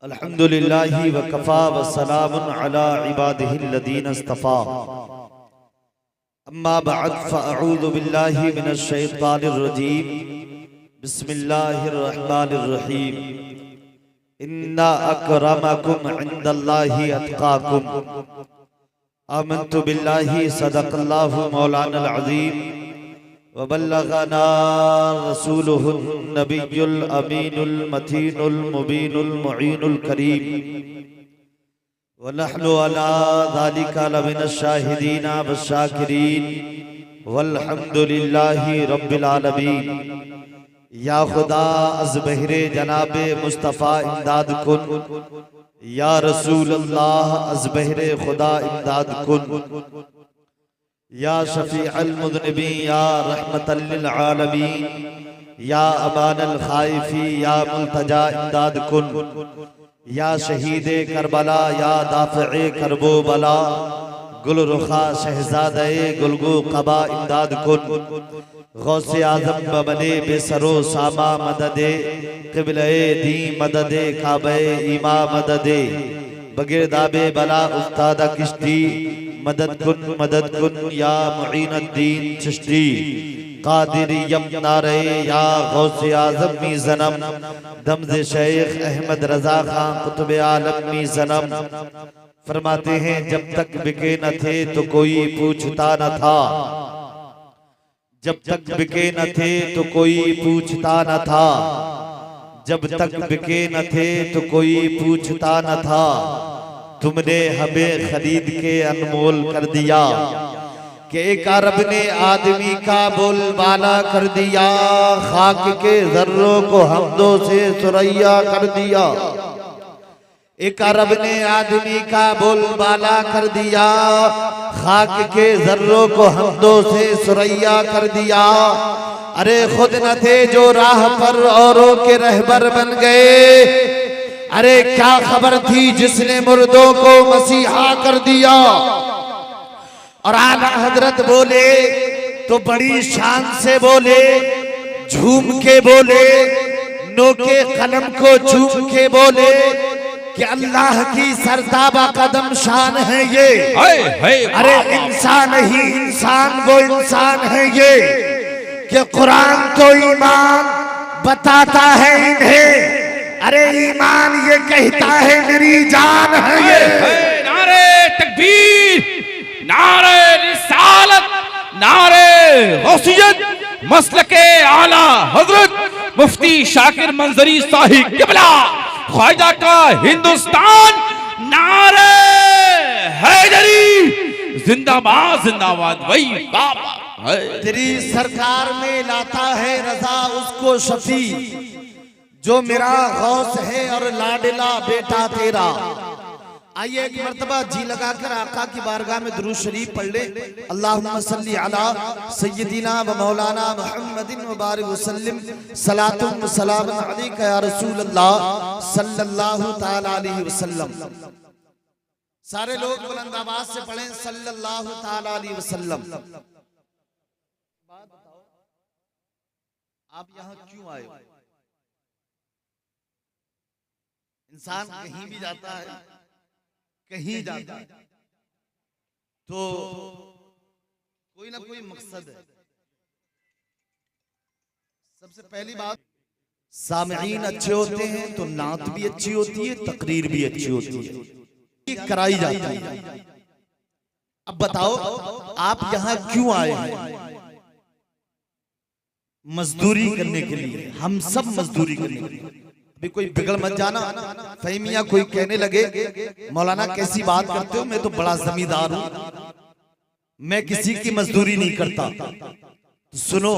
अल्हम्दुलिल्लाहि व कफ़ा व सलामुन अला इबादिहिल्लज़ीना इस्तफ़ा। अम्मा बअद फ़अऊज़ु बिल्लाहि मिनश शैतानिर रजीम। बिस्मिल्लाहिर रहमानिर रहीम। इन्ना अक्रमकुम इंदल्लाहि अत्क़ाकुम। आमन्तु बिल्लाहि सदक़ल्लाहु मौलानल अज़ीम व बल्लगना रसूलुहुन नबियुल अमीनुल मतीनुल मुबीनुल मुईनुल करीम व नहनु अला ज़ालिका लमिनश शाहिदीना वश्शाकिरीन वल्हम्दुलिल्लाहि रब्बिल आलमीन। या खुदा अज़ बहरे जनाबे मुस्तफ़ा इमदाद कुन, या रसूल अल्लाह अज़ बहरे खुदा इमदाद कुन, या शफ़ी अल मुज़निबीन या रहमतल लिल आलमीन, या अमान अल खाइफी या मुल्तजा इमदाद कुन, या शहीदे करबला या दाफ़े करबो बला, गुल रुखा शहजादे गुलगो कबा इमदाद कुन। गौसे आज़म बने बेसरो सामा मददे, क़िबले दी मददे काबे ईमा मददे, बगिरदाबे बला उस्तादा किश्ती मदद कुन या मुईनुद्दीन चिश्ती। कादिर यमनारे या गौसे आज़म मी ज़नम, दमज़े शेख अहमद रज़ा खां कुतुब आलम मी ज़नम। फरमाते हैं जब तक बिके न थे तो कोई पूछता न था, जब तक बिके न थे तो कोई पूछता न था, जब तक बिके न थे तो कोई पूछता न था। तुमने हमें खरीद के अनमोल कर दिया कि एक अरब ने आदमी का बोलबाला कर दिया, खाक के जर्रों को हमदों से सुरैया कर दिया। एक अरब ने आदमी का बोलबाला कर दिया, खाक के जर्रों को हमदों से सुरैया कर दिया। अरे खुद न थे जो राह पर औरों के रहबर बन गए, अरे क्या खबर थी जिसने मुर्दों को मसीहा कर दिया। और आला हजरत बोले तो बड़ी शान से बोले, झूम के बोले, नोके कलम को झूम के बोले कि अल्लाह की सरताबा कदम शान है ये। अरे इंसान ही इंसान वो इंसान है ये कि कुरान तो ईमान बताता है इन्हें, अरे ईमान ये कहता है मेरी जान है ये। नारे तकबीर, नारे रिसालत, नारे गौसियत, मसलके आला हजरत मुफ्ती शाकिर मंजरी साहिब क़िबला ख्वाजा का हिंदुस्तान, नारे हैदरी जिंदाबाद जिंदाबाद। वही बाबा तेरी सरकार में लाता है रजा उसको शफी, जो मेरा गौस है और लाडला बेटा तेरा। आइए एक मर्तबा जी लगाकर आका की बारगाह में दुरूद शरीफ पढ़ ले। अल्लाहुम्मा सल्ली अला सय्यदिना व मौलाना मुहम्मदिन व बारिक वसल्लिम, सलातुम व सलामुन अलैका या रसूल अल्लाह सल्लल्लाहु ताला अलैहि वसल्लम। सारे लोग बुलंद आवाज से पढ़ें सल्लल्लाहु ताला अलैहि वसल्लम। आप यहाँ क्यों आए? इंसान कहीं भी जाता है, कहीं जाता है तो कोई ना कोई मकसद है। सबसे पहली बात, सामईन अच्छे होते हैं तो नात भी अच्छी होती है, तकरीर भी अच्छी होती है, ये कराई जाती है। अब बताओ आप यहाँ क्यों आए हैं? मजदूरी करने के लिए। हम सब मजदूरी करने के लिए। अभी कोई बिगड़ मत जाना, फहमिया कोई कहने लगे मौलाना कैसी बात करते हो, मैं तो बड़ा जमींदार हूं, मैं किसी की मजदूरी नहीं करता। तो सुनो,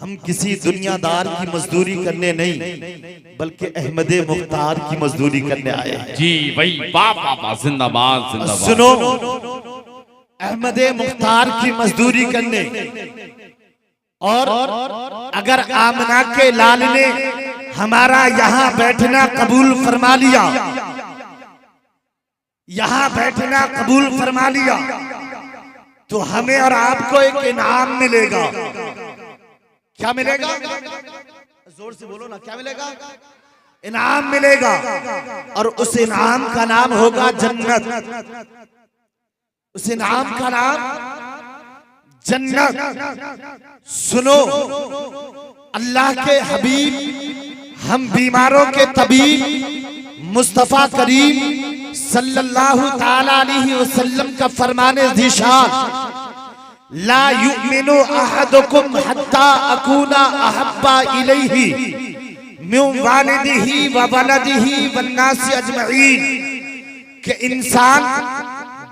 हम किसी दुनियादार की मजदूरी करने नहीं बल्कि अहमद मुख्तार की मजदूरी करने आए हैं। जी वही बाबा जिंदाबाद जिंदाबाद। सुनो, अहमद मुख्तार की मजदूरी करने। और अगर आमना के लाल ने हमारा यहाँ बैठना कबूल फरमा लिया, यहाँ बैठना कबूल फरमा लिया, तो हमें और आपको एक इनाम मिलेगा। क्या मिलेगा? जोर से बोलो ना, क्या मिलेगा? इनाम मिलेगा और उस इनाम का नाम होगा जन्नत। उस इनाम का नाम जन्नत। सुनो, अल्लाह के हबीब, हम बीमारों के तबीब मुस्तफा करीम सल्लल्लाहु ताला अलैहि वसल्लम का फरमाने ज़िशान, ला युमिनु अहदुकुम हत्ता अकूना अहब्बा इलैहि मिन वालिदिही व वलदिही वन्नासी अजमईन, कि इंसान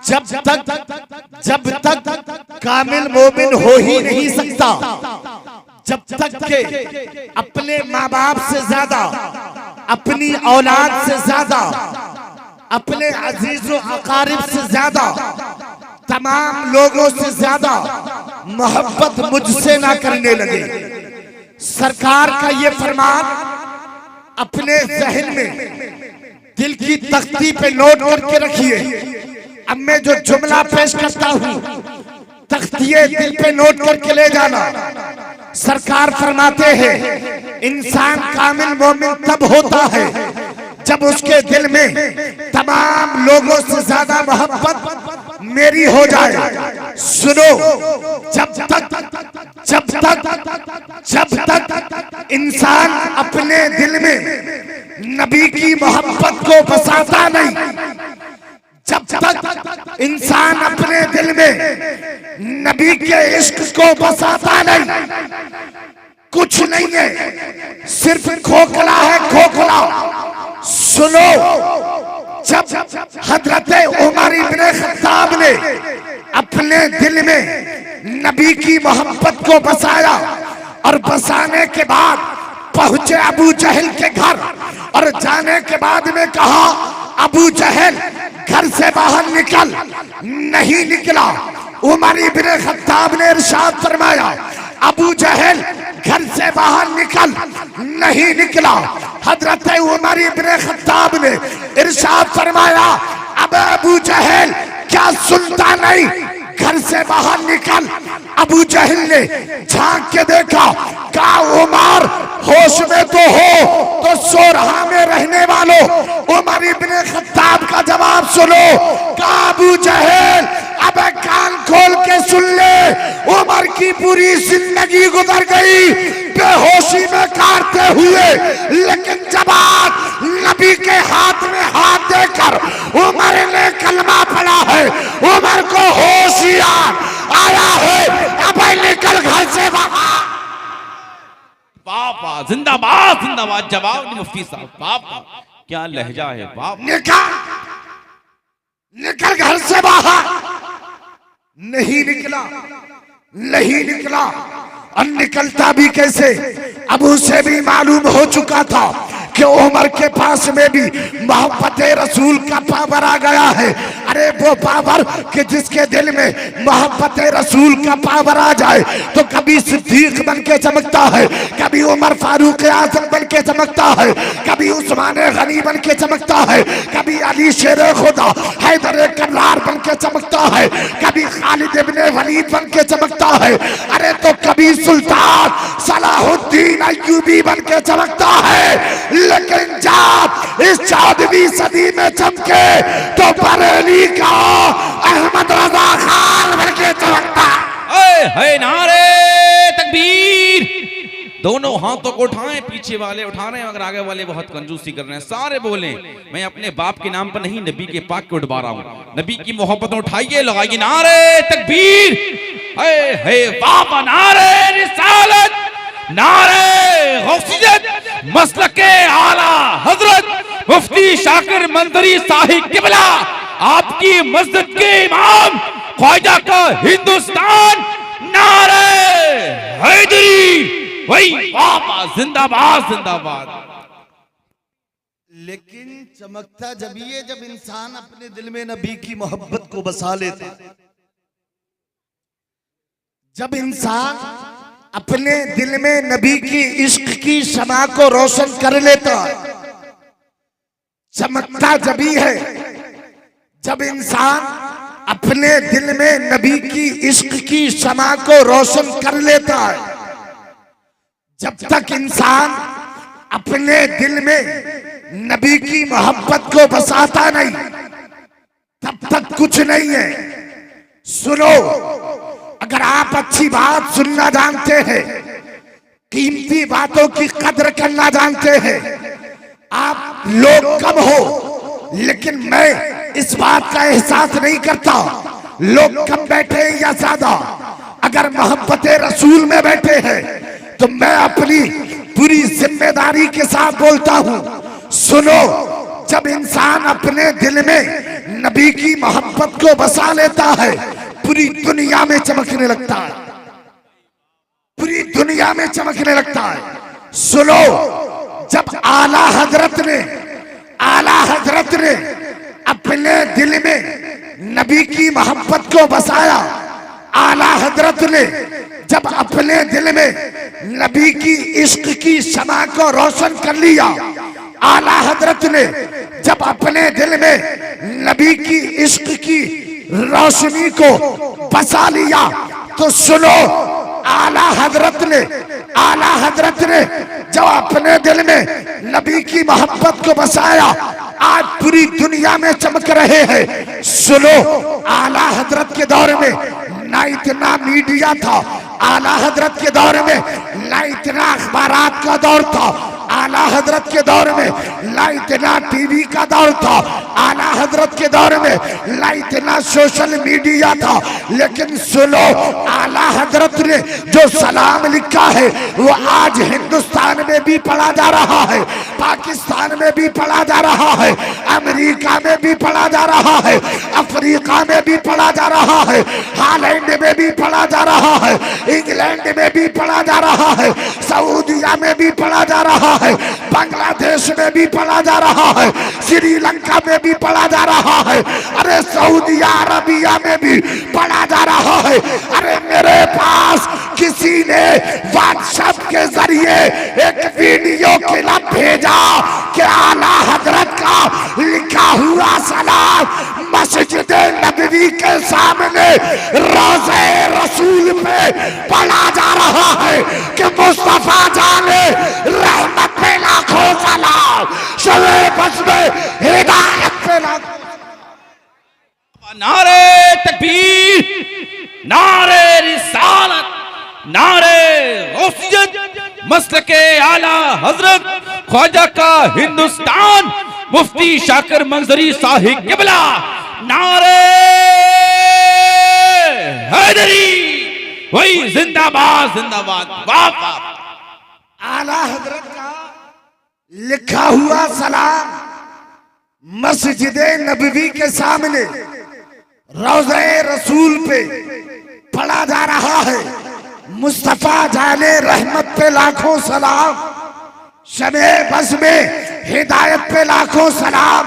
जब तक कामिल मोमिन हो ही नहीं सकता जब तक के अपने माँ बाप से ज्यादा, अपनी औलाद से ज्यादा, अपने अजीजों अकारिब से ज्यादा, तमाम लोगों से ज्यादा मोहब्बत मुझसे ना करने लगे। सरकार का ये फरमान अपने जहन में दिल की तख्ती पे नोट करके रखिए। अब मैं जो जुमला पेश करता हूँ तख्तिये दिल पे नोट करके ले जाना। सरकार फरमाते हैं इंसान कामिल मोमिन तब होता है जब उसके दिल में तमाम लोगों से ज्यादा मोहब्बत मेरी हो जाए। सुनो, जब तक इंसान अपने दिल में नबी की मोहब्बत को बसाता नहीं, जब तक इंसान अपने दिल में नबी के इश्क को बसाता नहीं, कुछ नहीं है, सिर्फ खोखला है, खोखला। सुनो, जब हजरत उमर इब्ने खत्ताब ने अपने दिल में नबी की मोहब्बत को बसाया और बसाने के बाद पहुंचे अबू जहल के घर और जाने के बाद में कहा, अबू जहल घर से बाहर निकल। नहीं निकला। उमर इब्ने खत्ताब ने इरशाद फरमाया, अबू जहल घर से बाहर निकल। नहीं निकला। हजरत उमर इब्ने खत्ताब ने इरशाद फरमाया, अब अबू जहल क्या सुनता नहीं, घर से बाहर निकल। अबू जहल ने झांक के देखा, कहा उमर होश में तो हो तो सो रहा में रहने वालों। उमर इब्ने खत्ताब का जवाब सुनो, कहा अबू जहल अब कान खोल के सुन ले, उमर की पूरी जिंदगी गुजर गई बेहोशी में काटते हुए, लेकिन जब आज नबी के हाथ में हाथ देकर उमर ने कलमा पढ़ा है, उमर को होशियार आया है, अब निकल घर से बाहर। बाबा जिंदाबाद जिंदाबाद। जवाब नहीं मुफ्ती साहब, बाबा क्या लहजा है बाप। निकल घर से बाहर। नहीं निकला, नहीं निकला। और निकलता भी कैसे, अब उसे भी मालूम हो चुका था कि उमर के पास में भी मोहब्बत रसूल का पावर आ गया है। अरे वो पावर कि जिसके दिल में मोहब्बत रसूल का पावर आ जाए तो कभी सिद्दीक बन के चमकता है, कभी उमर फारूक आजम बन के चमकता है, कभी उस्मान गनी बन के चमकता है, कभी अली शेर खुदा हैदर कर्रार बन के चमकता है, कभी खालिद इब्ने वलीद बन के चमकता है, अरे तो कभी सुल्तान सलाहुद्दीन अय्यूबी बन के चमकता है। लेकिन जब इस 14वीं सदी में चमके तो बरेली का अहमद रजा खान बन के चमकता है। नारे तकबीर। दोनों हाथों को उठाएं, पीछे वाले उठा रहे हैं मगर आगे वाले बहुत कंजूसी कर रहे हैं। सारे बोलें, मैं अपने बाप के नाम पर नहीं नबी के पाक को उठवा रहा हूं। नबी की मोहब्बत उठाइए, लगाइए नारे तकबीर। है बाबा नारे रिसालत, नारे गौसियत, मसलके आला हजरत मुफ्ती शाकिर मंजरी साहिब किबला, आपकी मस्जिद के इमाम ख्वाजा का हिंदुस्तान, नारे हैदरी, वही बाबा जिंदाबाद जिंदाबाद। लेकिन चमकता जब ये जब इंसान अपने दिल में नबी की मोहब्बत को बसा लेता, जब इंसान अपने दिल में नबी की इश्क की शमा को रोशन कर लेता है। चमकता जभी है जब इंसान अपने दिल में नबी की इश्क की शमा को रोशन कर लेता है। जब तक इंसान अपने दिल में नबी की मोहब्बत को बसाता नहीं, तब तक कुछ नहीं है। सुनो, अगर आप अच्छी बात सुनना जानते हैं, कीमती बातों की कदर करना जानते हैं, आप लोग कम हो, लेकिन मैं इस बात का एहसास नहीं करता लोग कम बैठे हैं या ज्यादा। अगर मोहब्बत रसूल में बैठे हैं तो मैं अपनी पूरी जिम्मेदारी के साथ बोलता हूं। सुनो, जब इंसान अपने दिल में नबी की मोहब्बत को बसा लेता है, पूरी दुनिया में चमकने लगता है, पूरी दुनिया में चमकने लगता है। सुनो, जब आला हजरत ने अपने दिल में नबी की मोहब्बत को बसाया, आला हजरत ने जब अपने दिल में नबी की इश्क की शमा को रोशन कर लिया, आला हजरत ने जब अपने दिल में नबी की इश्क की रोशनी को बसा लिया, तो सुनो, आला हजरत ने जब अपने दिल में नबी की मोहब्बत को बसाया, आज पूरी दुनिया में चमक रहे हैं। सुनो, आला हजरत के दौर में ना इतना मीडिया था, आला हजरत के दौर में ना इतना अखबारात का दौर था, आला हजरत के दौर में ना इतना टीवी का दौर था, आला हजरत के दौर में ना इतना सोशल मीडिया था। लेकिन सुनो, आला हजरत ने जो सलाम लिखा है वो आज हिंदुस्तान में भी पढ़ा जा रहा है, पाकिस्तान में भी पढ़ा जा रहा है, अमेरिका में भी पढ़ा जा रहा है, अफ्रीका में भी पढ़ा जा रहा है, हॉलैंड में भी पढ़ा जा रहा है, इंग्लैंड में भी पढ़ा जा रहा है, सऊदीया में भी पढ़ा जा रहा है, बांग्लादेश में भी पढ़ा जा रहा है, श्रीलंका में भी पढ़ा जा रहा है, अरे सऊदी अरबिया में भी पढ़ा जा रहा है। अरे मेरे पास किसी ने व्हाट्सएप के जरिए एक वीडियो क्लिप भेजा कि आला हजरत का लिखा हुआ सलाम मस्जिद नबवी के सामने रोज़े रसूल पे पढ़ा जा रहा है कि मुस्तफा जाने रहमत पे लाखों सलाम, शबे बस में हिदायत पे लाखों। नारे तकबीर, नारे रिसालत, नारे गौसियत, मसलके आला हजरत ख्वाजा का हिंदुस्तान मुफ्ती शाकिर मंजरी साहिब किबला, नारे हैदरी, वही जिंदाबाद जिंदाबाद। वाह, आला हजरत का लिखा हुआ सलाम मस्जिद नबवी के सामने रोज़े रसूल पे पढ़ा जा रहा है। मुस्तफा जाने रहमत पे लाखों सलाम, शबे बस में हिदायत पे लाखों सलाम।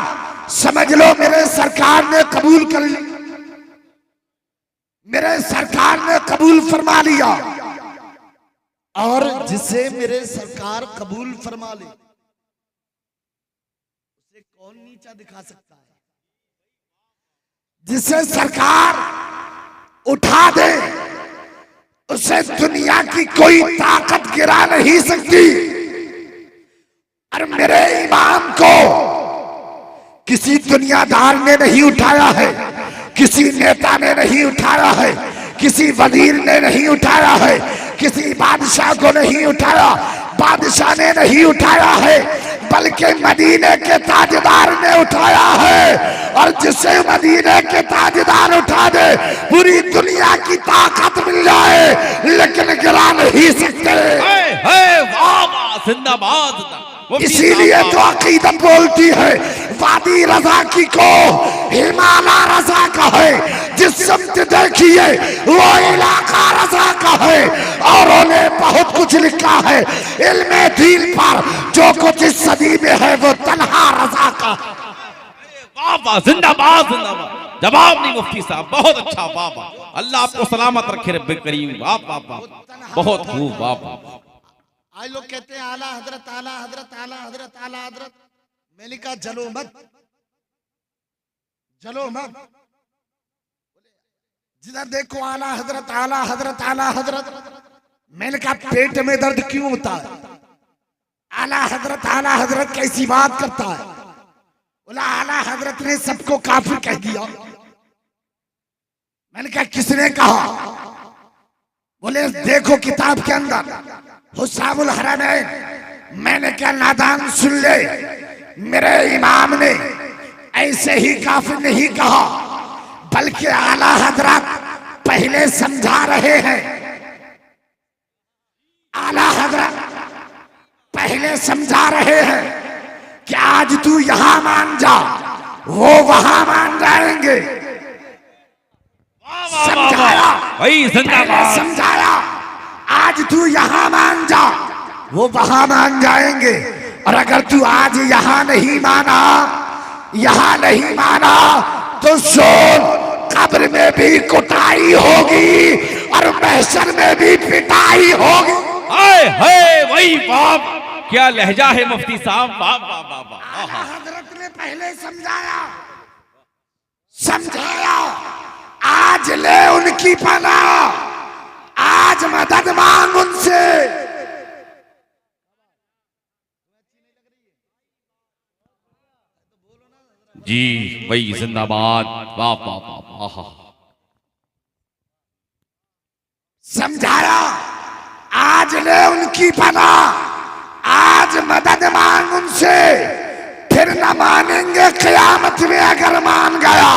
समझ लो मेरे सरकार ने कबूल कर ली, मेरे सरकार ने कबूल फरमा लिया। और जिसे मेरे सरकार कबूल फरमा ले उसे कौन नीचा दिखा सकता है? जिसे सरकार उठा दे उसे दुनिया की कोई ताकत गिरा नहीं सकती। और मेरे इमाम को किसी दुनियादार ने नहीं उठाया है, किसी नेता ने नहीं उठाया है, किसी वजीर ने नहीं उठाया है, किसी बादशाह को नहीं उठाया, बादशाह ने नहीं उठाया है, बल्कि मदीने के ताजदार ने उठाया है। और जिसे मदीने के ताजदार उठा दे पूरी दुनिया की ताकत मिल जाए लेकिन गिरा नहीं सकते। जिंदाबाद। इसीलिए तो अकीदत बोलती है वादी रजा की को हिमालय रजा का है, जिस समत देखिए वो इलाका रजा का है। और उन्हें बहुत कुछ लिखा है इल्मे दीन पर, जो कुछ इस सदी में है वो तन्हा रजा का। वाह, जिंदाबाद जिंदाबाद। जवाब नहीं मुफ्ती साहब, बहुत अच्छा। वाह, अल्लाह आपको सलामत रखे रब्बे करीम। वाह वाह वाह, बहुत खूब। वाह वाह। आज लोग कहते हैं आला हजरत आला हजरत आला हजरत आला हजरत। मैंने कहा जलो मत, जलो मत। जिधर देखो आला हजरत आला हजरत आला हजरत। मैंने कहा पेट में दर्द क्यों होता है? आला हजरत कैसी बात करता है? बोला आला हजरत ने सबको काफिर कह दिया। मैंने कहा किसने कहा? बोले देखो किताब के अंदर हुस्सामुल हरमैन। मैंने कहा नादान सुन ले, मेरे इमाम ने ऐसे ही काफिर नहीं कहा, बल्कि आला हजरत पहले समझा रहे हैं। आला हजरत पहले समझा रहे हैं कि आज तू यहां मान जा, वो वहां मान जाएंगे। समझाया भाई जिंदाबाद। समझाया आज तू यहां मान जा, वो वहां मान जाएंगे। और अगर तू आज यहां नहीं माना, यहां नहीं माना, तो सोन कब्र में भी कुटाई होगी और महशर में भी पिटाई होगी। हाय हाय वही बाप, क्या लहजा है मुफ्ती साहब। बाप बाप बाप बाप। हजरत ने पहले समझाया, समझाया। आज ले उनकी पनाह, आज मदद मांग उनसे। जी वही जिंदाबाद। वाह वाह वाह वाह। समझाया आज ले उनकी पनाह, आज मदद मांग उनसे। फिर न मानेंगे क़यामत में अगर मान गया।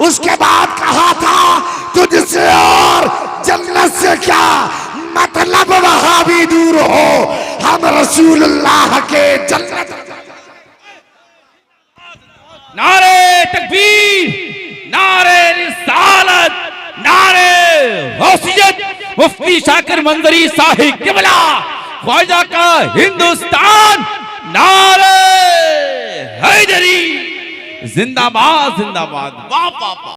उसके बाद कहा था तुझसे और जन्नत से क्या मतलब, वहां भी दूर हो, हम रसूलुल्लाह के जन्नत। नारे तकबीर, नारे रिसालत, नारे गौसियत। मुफ्ती शाकिर मंजरी साहिब क़िबला, ख्वाजा का हिंदुस्तान। नारे हैदरी जिंदाबाद जिंदाबाद। वाह वाह वाह।